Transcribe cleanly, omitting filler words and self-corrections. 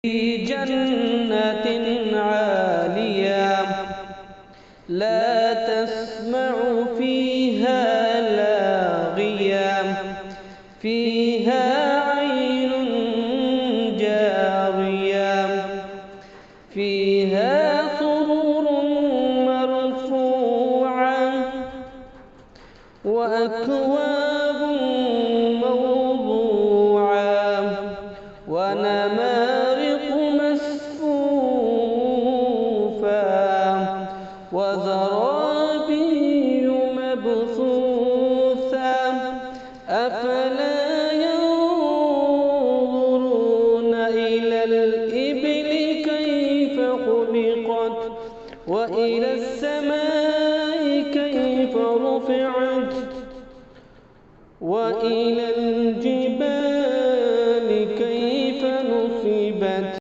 في جنة عالية لا تسمع فيها لاغية فيها عين جارية فيها سرر مرفوعة وأكواب موضوعة ونمارق مصفوفة وزرابي مبثوثة أفلا ينظرون إلى الإبل كيف خلقت وإلى السماء كيف رفعت وإلى